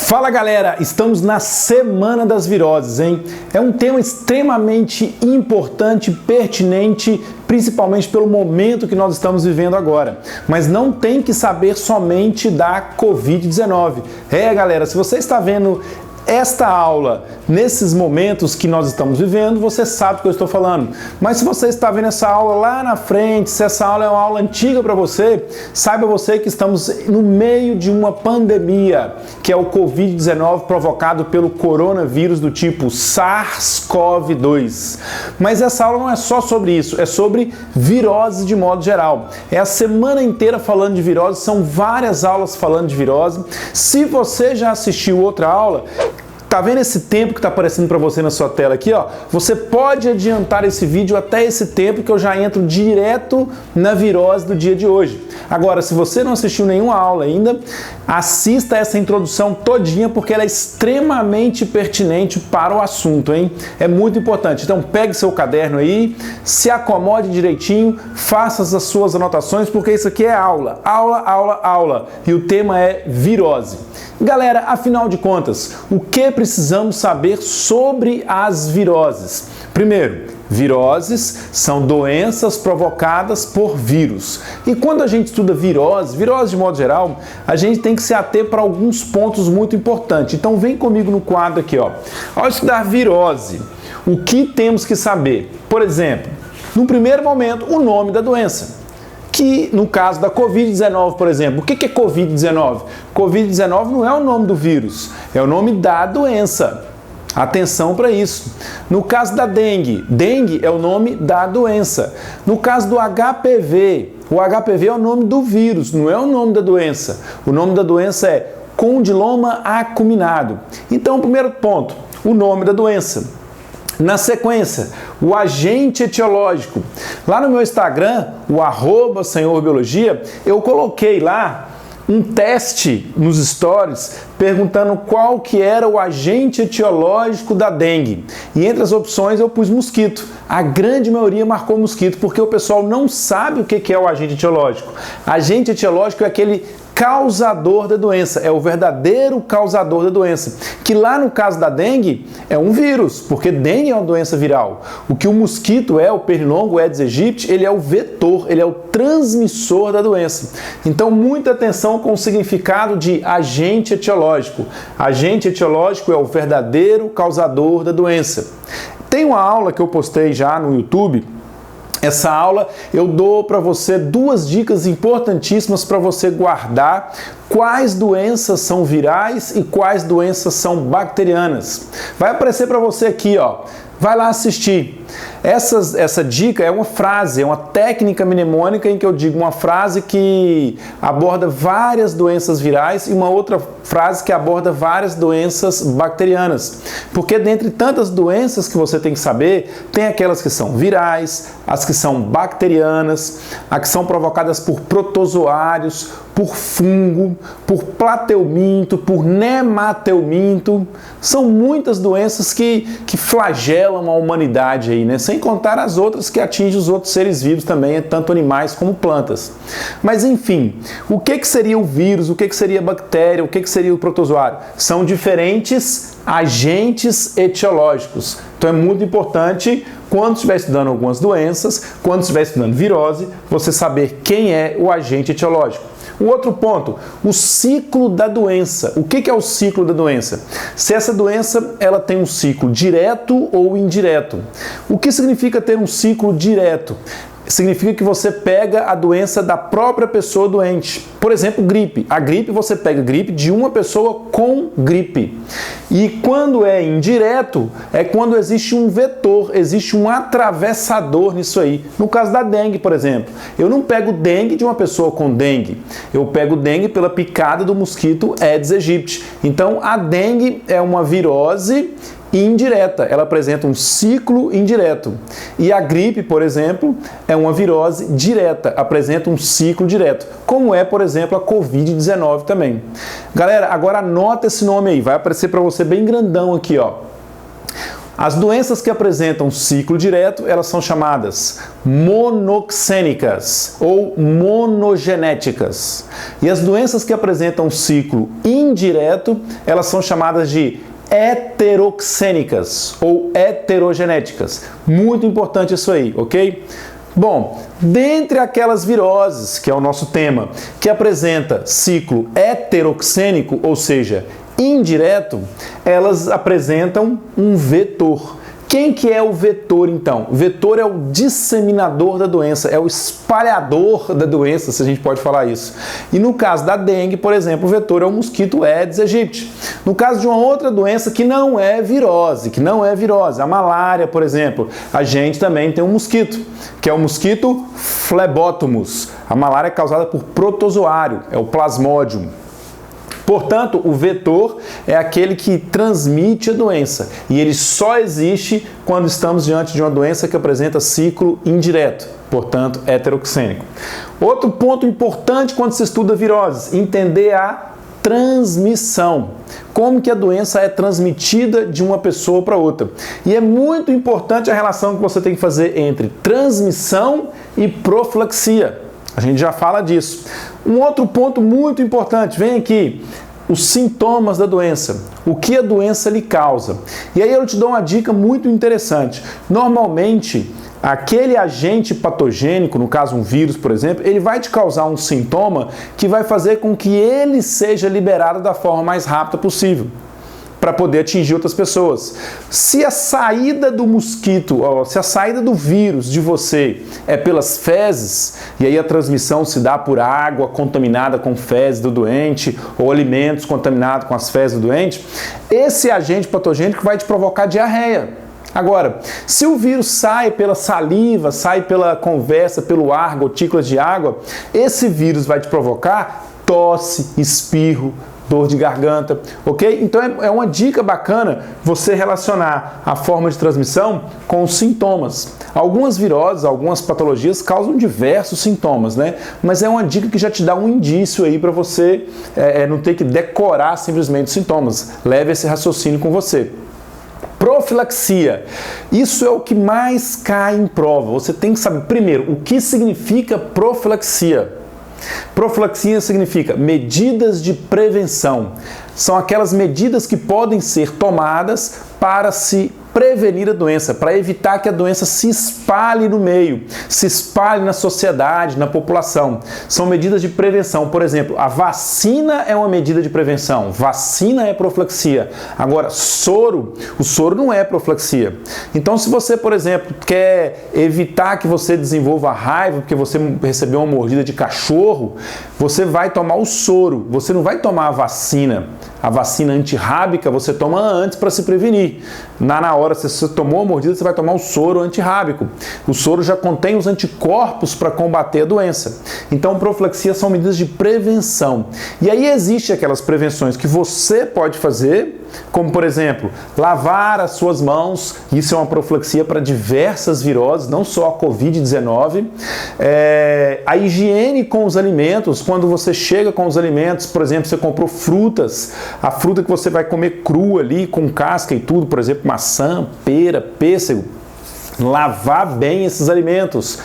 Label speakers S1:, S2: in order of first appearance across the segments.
S1: Fala galera, estamos na Semana das Viroses, hein? É um tema extremamente importante, pertinente, principalmente pelo momento que nós estamos vivendo agora. Mas não tem que saber somente da Covid-19. Galera, se você está vendo esta aula nesses momentos que nós estamos vivendo, você sabe o que eu estou falando. Mas se você está vendo essa aula lá na frente, se essa aula é uma aula antiga para você, saiba você que estamos no meio de uma pandemia, que é o Covid-19 provocado pelo coronavírus do tipo SARS-CoV-2. Mas essa aula não é só sobre isso, é sobre virose de modo geral. É a semana inteira falando de virose, são várias aulas falando de virose. Se você já assistiu outra aula, tá vendo esse tempo que está aparecendo para você na sua tela aqui, ó? Você pode adiantar esse vídeo até esse tempo que eu já entro direto na virose do dia de hoje. Agora, se você não assistiu nenhuma aula ainda, assista essa introdução todinha porque ela é extremamente pertinente para o assunto, hein? É muito importante. Então, pegue seu caderno aí, se acomode direitinho, faça as suas anotações porque isso aqui é aula. Aula, aula, aula. E o tema é virose. Galera, afinal de contas, o que precisamos saber sobre as viroses? Primeiro, viroses são doenças provocadas por vírus. E quando a gente estuda virose de modo geral, a gente tem que se ater para alguns pontos muito importantes. Então vem comigo no quadro aqui, ó. Ao estudar virose, o que temos que saber? Por exemplo, no primeiro momento, o nome da doença. Que no caso da Covid-19, por exemplo, o que é Covid-19? Covid-19 não é o nome do vírus, é o nome da doença. Atenção para isso. No caso da dengue, dengue é o nome da doença. No caso do HPV, o HPV é o nome do vírus, não é o nome da doença. O nome da doença é condiloma acuminado. Então, primeiro ponto, o nome da doença. Na sequência, o agente etiológico. Lá no meu Instagram, o @senhorbiologia, eu coloquei lá um teste nos stories perguntando qual que era o agente etiológico da dengue. E entre as opções eu pus mosquito. A grande maioria marcou mosquito porque o pessoal não sabe o que é o agente etiológico. Agente etiológico é aquele causador da doença, é o verdadeiro causador da doença, que lá no caso da dengue é um vírus, porque dengue é uma doença viral. O que o mosquito é, o pernilongo, o Aedes aegypti, ele é o vetor, ele é o transmissor da doença. Então muita atenção com o significado de agente etiológico. Agente etiológico é o verdadeiro causador da doença. Tem uma aula que eu postei já no YouTube. Essa aula eu dou para você duas dicas importantíssimas para você guardar quais doenças são virais e quais doenças são bacterianas. Vai aparecer para você aqui, ó. Vai lá assistir. Essa dica é uma frase, é uma técnica mnemônica em que eu digo uma frase que aborda várias doenças virais e uma outra frase que aborda várias doenças bacterianas. Porque dentre tantas doenças que você tem que saber, tem aquelas que são virais, as que são bacterianas, as que são provocadas por protozoários, por fungo, por plateuminto, por nemateuminto. São muitas doenças que flagelam a humanidade aí, né? Sem contar as outras que atingem os outros seres vivos também, tanto animais como plantas. Mas enfim, o que seria o vírus, o que seria a bactéria, o que seria o protozoário? São diferentes agentes etiológicos. Então é muito importante, quando estiver estudando algumas doenças, quando estiver estudando virose, você saber quem é o agente etiológico. O outro ponto, o ciclo da doença. O que é o ciclo da doença? Se essa doença ela tem um ciclo direto ou indireto. O que significa ter um ciclo direto? Significa que você pega a doença da própria pessoa doente. Por exemplo, gripe. A gripe, você pega gripe de uma pessoa com gripe. E quando é indireto, é quando existe um vetor, existe um atravessador nisso aí. No caso da dengue, por exemplo, eu não pego dengue de uma pessoa com dengue. Eu pego dengue pela picada do mosquito Aedes aegypti. Então, a dengue é uma virose indireta, ela apresenta um ciclo indireto. E a gripe, por exemplo, é uma virose direta, apresenta um ciclo direto, como é, por exemplo, a Covid-19 também. Galera, agora anota esse nome aí, vai aparecer para você bem grandão aqui, ó. As doenças que apresentam ciclo direto, elas são chamadas monoxênicas ou monogenéticas. E as doenças que apresentam ciclo indireto, elas são chamadas de heteroxênicas ou heterogenéticas. Muito importante isso aí, ok? Bom, dentre aquelas viroses, que é o nosso tema, que apresenta ciclo heteroxênico, ou seja, indireto, elas apresentam um vetor. Quem que é o vetor, então? O vetor é o disseminador da doença, é o espalhador da doença, se a gente pode falar isso. E no caso da dengue, por exemplo, o vetor é o mosquito Aedes aegypti. No caso de uma outra doença que não é virose, a malária, por exemplo, a gente também tem um mosquito, que é o mosquito Phlebotomus. A malária é causada por protozoário, é o Plasmodium. Portanto, o vetor é aquele que transmite a doença e ele só existe quando estamos diante de uma doença que apresenta ciclo indireto, portanto, heteroxênico. Outro ponto importante quando se estuda viroses, entender a transmissão. Como que a doença é transmitida de uma pessoa para outra. E é muito importante a relação que você tem que fazer entre transmissão e profilaxia. A gente já fala disso. Um outro ponto muito importante, vem aqui, os sintomas da doença, o que a doença lhe causa. E aí eu te dou uma dica muito interessante. Normalmente, aquele agente patogênico, no caso um vírus, por exemplo, ele vai te causar um sintoma que vai fazer com que ele seja liberado da forma mais rápida possível, para poder atingir outras pessoas. Se a saída do mosquito, se a saída do vírus de você é pelas fezes, e aí a transmissão se dá por água contaminada com fezes do doente, ou alimentos contaminados com as fezes do doente, esse agente patogênico vai te provocar diarreia. Agora, se o vírus sai pela saliva, sai pela conversa, pelo ar, gotículas de água, esse vírus vai te provocar tosse, espirro, dor de garganta, ok? Então é uma dica bacana você relacionar a forma de transmissão com os sintomas. Algumas viroses, algumas patologias causam diversos sintomas, né? Mas é uma dica que já te dá um indício aí para você não ter que decorar simplesmente os sintomas. Leve esse raciocínio com você. Profilaxia. Isso é o que mais cai em prova. Você tem que saber, primeiro, o que significa profilaxia. Profilaxia significa medidas de prevenção. São aquelas medidas que podem ser tomadas para se prevenir a doença, para evitar que a doença se espalhe no meio, se espalhe na sociedade, na população. São medidas de prevenção. Por exemplo, a vacina é uma medida de prevenção. Vacina é profilaxia. Agora, o soro não é profilaxia. Então, se você, por exemplo, quer evitar que você desenvolva raiva porque você recebeu uma mordida de cachorro, você vai tomar o soro. Você não vai tomar a vacina. A vacina antirrábica você toma antes para se prevenir. Na hora, se você tomou a mordida, você vai tomar o soro antirrábico. O soro já contém os anticorpos para combater a doença. Então, profilaxia são medidas de prevenção. E aí existe aquelas prevenções que você pode fazer, como, por exemplo, lavar as suas mãos. Isso é uma profilaxia para diversas viroses, não só a Covid-19. A higiene com os alimentos, quando você chega com os alimentos, por exemplo, você comprou frutas, a fruta que você vai comer crua ali, com casca e tudo, por exemplo, maçã, pera, pêssego, lavar bem esses alimentos.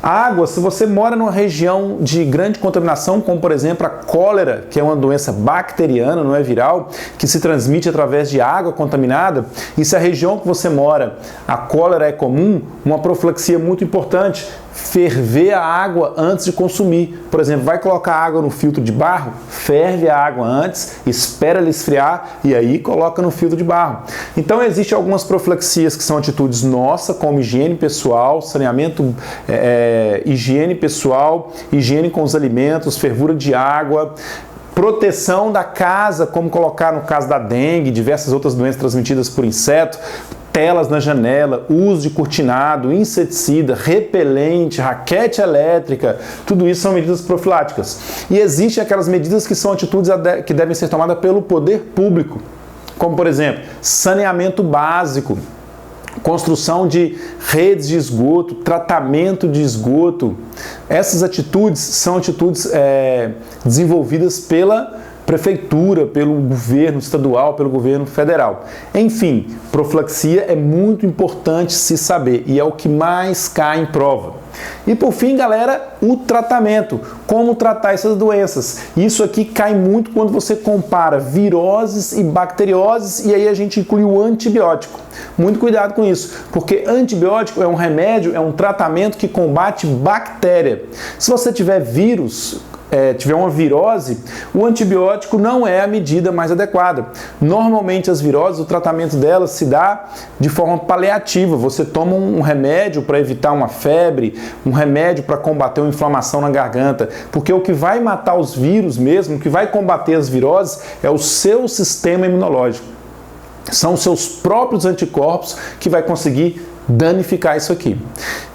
S1: Água, se você mora numa região de grande contaminação, como por exemplo a cólera, que é uma doença bacteriana, não é viral, que se transmite através de água contaminada, e se a região que você mora, a cólera é comum, uma profilaxia muito importante, ferver a água antes de consumir. Por exemplo, vai colocar água no filtro de barro, ferve a água antes, espera ela esfriar e aí coloca no filtro de barro. Então existem algumas profilaxias que são atitudes nossas, como higiene pessoal, saneamento, higiene pessoal, higiene com os alimentos, fervura de água, proteção da casa, como colocar no caso da dengue, diversas outras doenças transmitidas por inseto, telas na janela, uso de cortinado, inseticida, repelente, raquete elétrica, tudo isso são medidas profiláticas. E existem aquelas medidas que são atitudes que devem ser tomadas pelo poder público, como por exemplo, saneamento básico, construção de redes de esgoto, tratamento de esgoto. Essas atitudes são atitudes desenvolvidas prefeitura, pelo governo estadual, pelo governo federal. Enfim, profilaxia é muito importante se saber e é o que mais cai em prova. E por fim, galera, o tratamento. Como tratar essas doenças? Isso aqui cai muito quando você compara viroses e bacterioses e aí a gente inclui o antibiótico. Muito cuidado com isso, porque antibiótico é um remédio, é um tratamento que combate bactéria. Se você tiver vírus, tiver uma virose, o antibiótico não é a medida mais adequada. Normalmente as viroses, o tratamento delas se dá de forma paliativa. Você toma um remédio para evitar uma febre, um remédio para combater uma inflamação na garganta, porque o que vai matar os vírus mesmo, o que vai combater as viroses é o seu sistema imunológico. São os seus próprios anticorpos que vai conseguir danificar isso aqui.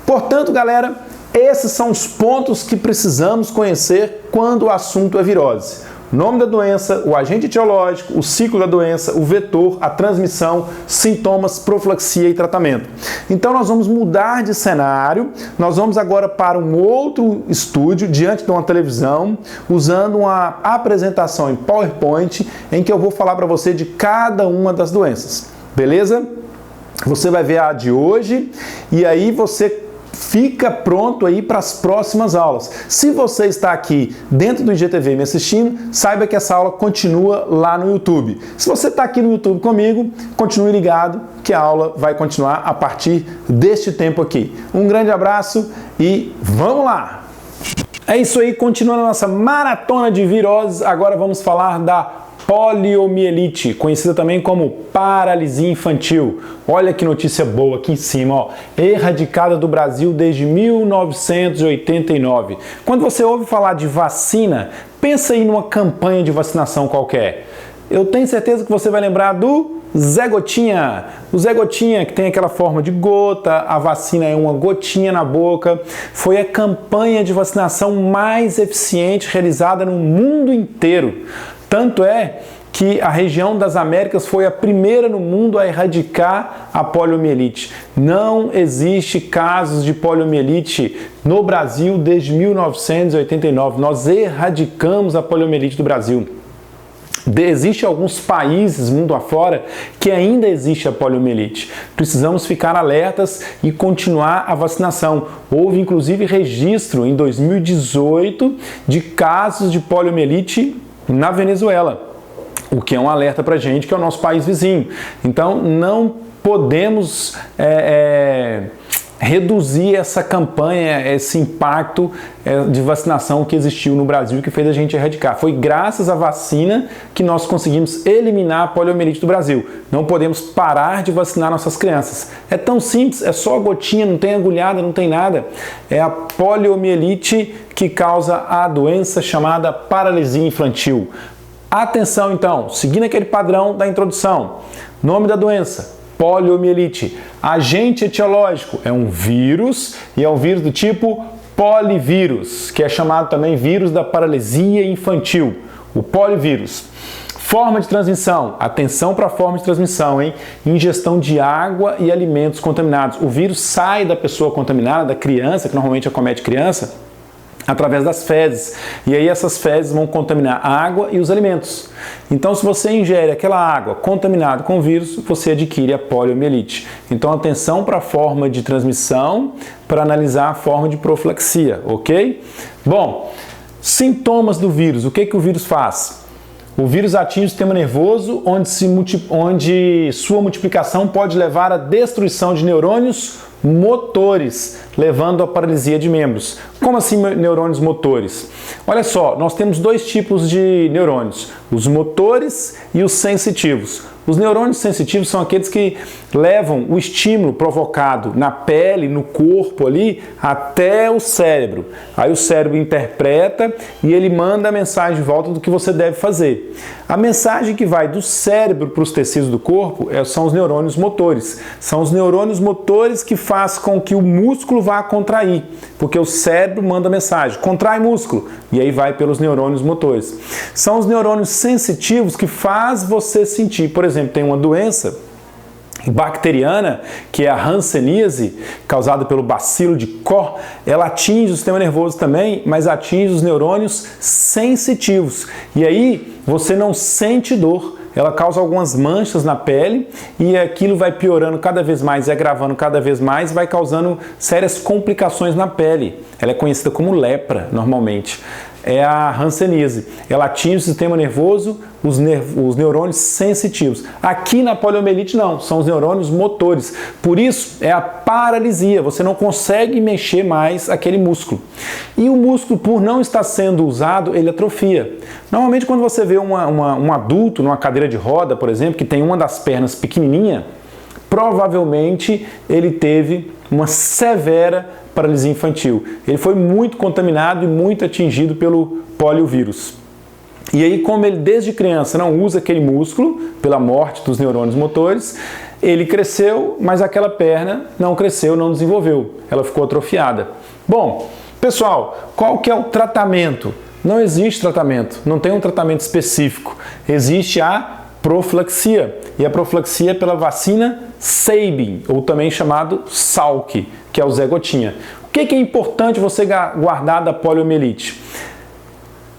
S1: Portanto, galera, esses são os pontos que precisamos conhecer quando o assunto é virose. O nome da doença, o agente etiológico, o ciclo da doença, o vetor, a transmissão, sintomas, profilaxia e tratamento. Então nós vamos mudar de cenário, nós vamos agora para um outro estúdio, diante de uma televisão, usando uma apresentação em PowerPoint, em que eu vou falar para você de cada uma das doenças. Beleza? Você vai ver a de hoje e aí você fica pronto aí para as próximas aulas. Se você está aqui dentro do IGTV me assistindo, saiba que essa aula continua lá no YouTube. Se você está aqui no YouTube comigo, continue ligado que a aula vai continuar a partir deste tempo aqui. Um grande abraço e vamos lá! É isso aí, continuando a nossa maratona de viroses, agora vamos falar da poliomielite, conhecida também como paralisia infantil. Olha que notícia boa aqui em cima, ó. Erradicada do Brasil desde 1989. Quando você ouve falar de vacina, pensa aí numa campanha de vacinação qualquer. Eu tenho certeza que você vai lembrar do Zé Gotinha. O Zé Gotinha, que tem aquela forma de gota, a vacina é uma gotinha na boca. Foi a campanha de vacinação mais eficiente realizada no mundo inteiro. Tanto é que a região das Américas foi a primeira no mundo a erradicar a poliomielite. Não existe casos de poliomielite no Brasil desde 1989. Nós erradicamos a poliomielite do Brasil. Existem alguns países, mundo afora, que ainda existe a poliomielite. Precisamos ficar alertas e continuar a vacinação. Houve, inclusive, registro em 2018 de casos de poliomielite na Venezuela, o que é um alerta para a gente, que é o nosso país vizinho. Então, não podemos reduzir essa campanha, esse impacto de vacinação que existiu no Brasil, que fez a gente erradicar. Foi graças à vacina que nós conseguimos eliminar a poliomielite do Brasil. Não podemos parar de vacinar nossas crianças. É tão simples, é só a gotinha, não tem agulhada, não tem nada. É a poliomielite que causa a doença chamada paralisia infantil. Atenção então, seguindo aquele padrão da introdução. Nome da doença: poliomielite. Agente etiológico é um vírus e é um vírus do tipo polivírus, que é chamado também vírus da paralisia infantil, o polivírus. Forma de transmissão, atenção para a forma de transmissão, hein? Ingestão de água e alimentos contaminados. O vírus sai da pessoa contaminada, da criança, que normalmente acomete criança, através das fezes. E aí essas fezes vão contaminar a água e os alimentos. Então, se você ingere aquela água contaminada com vírus, você adquire a poliomielite. Então, atenção para a forma de transmissão, para analisar a forma de profilaxia, ok? Bom, sintomas do vírus. O que o vírus faz? O vírus atinge o sistema nervoso, onde sua multiplicação pode levar à destruição de neurônios motores, levando à paralisia de membros. Como assim neurônios motores? Olha só, nós temos dois tipos de neurônios, os motores e os sensitivos. Os neurônios sensitivos são aqueles que levam o estímulo provocado na pele, no corpo ali, até o cérebro. Aí o cérebro interpreta e ele manda a mensagem de volta do que você deve fazer. A mensagem que vai do cérebro para os tecidos do corpo são os neurônios motores. São os neurônios motores que fazem com que o músculo vá contrair, porque o cérebro manda a mensagem, contrai músculo, e aí vai pelos neurônios motores. São os neurônios sensitivos que faz você sentir, por exemplo, tem uma doença bacteriana, que é a hanseníase, causada pelo bacilo de Koch, ela atinge o sistema nervoso também, mas atinge os neurônios sensitivos. E aí, você não sente dor, ela causa algumas manchas na pele e aquilo vai piorando cada vez mais e agravando cada vez mais, vai causando sérias complicações na pele. Ela é conhecida como lepra, normalmente. É a hanseníase. Ela atinge o sistema nervoso, os neurônios sensitivos. Aqui na poliomielite não, são os neurônios motores. Por isso é a paralisia, você não consegue mexer mais aquele músculo. E o músculo, por não estar sendo usado, ele atrofia. Normalmente quando você vê um adulto numa cadeira de roda, por exemplo, que tem uma das pernas pequenininha, provavelmente ele teve uma severa paralisia infantil. Ele foi muito contaminado e muito atingido pelo poliovírus. E aí, como ele desde criança não usa aquele músculo, pela morte dos neurônios motores, ele cresceu, mas aquela perna não cresceu, não desenvolveu. Ela ficou atrofiada. Bom, pessoal, qual que é o tratamento? Não existe tratamento, não tem um tratamento específico. Existe a profilaxia. E a profilaxia é pela vacina Sabin, ou também chamado Salk, que é o Zé Gotinha. O que é importante você guardar da poliomielite?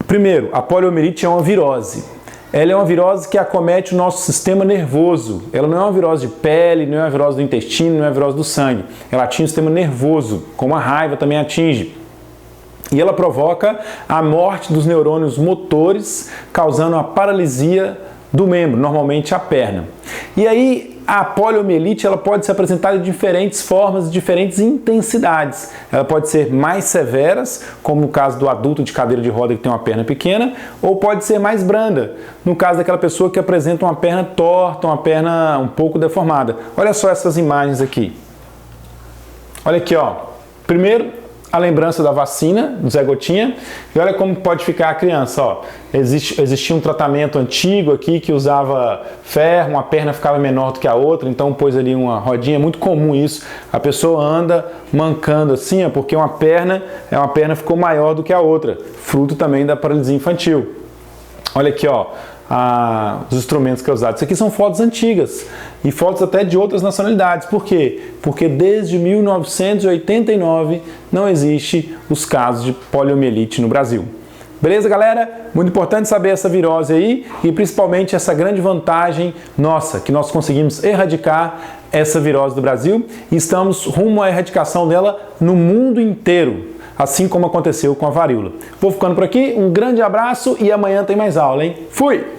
S1: Primeiro, a poliomielite é uma virose. Ela é uma virose que acomete o nosso sistema nervoso. Ela não é uma virose de pele, não é uma virose do intestino, não é uma virose do sangue. Ela atinge o sistema nervoso, como a raiva também atinge. E ela provoca a morte dos neurônios motores, causando a paralisia do membro, normalmente a perna. E aí a poliomielite ela pode se apresentar de diferentes formas, de diferentes intensidades. Ela pode ser mais severas, como no caso do adulto de cadeira de roda que tem uma perna pequena, ou pode ser mais branda, no caso daquela pessoa que apresenta uma perna torta, uma perna um pouco deformada. Olha só essas imagens aqui. Olha aqui, ó. Primeiro, a lembrança da vacina, do Zé Gotinha, e olha como pode ficar a criança, ó. Existia um tratamento antigo aqui que usava ferro, uma perna ficava menor do que a outra, então pôs ali uma rodinha, é muito comum isso, a pessoa anda mancando assim, ó, porque uma perna ficou maior do que a outra, fruto também da paralisia infantil. Olha aqui, ó. Os instrumentos que é usados. Isso aqui são fotos antigas e fotos até de outras nacionalidades. Por quê? Porque desde 1989 não existe os casos de poliomielite no Brasil. Beleza, galera? Muito importante saber essa virose aí e principalmente essa grande vantagem nossa, que nós conseguimos erradicar essa virose do Brasil e estamos rumo à erradicação dela no mundo inteiro, assim como aconteceu com a varíola. Vou ficando por aqui, um grande abraço e amanhã tem mais aula, hein? Fui!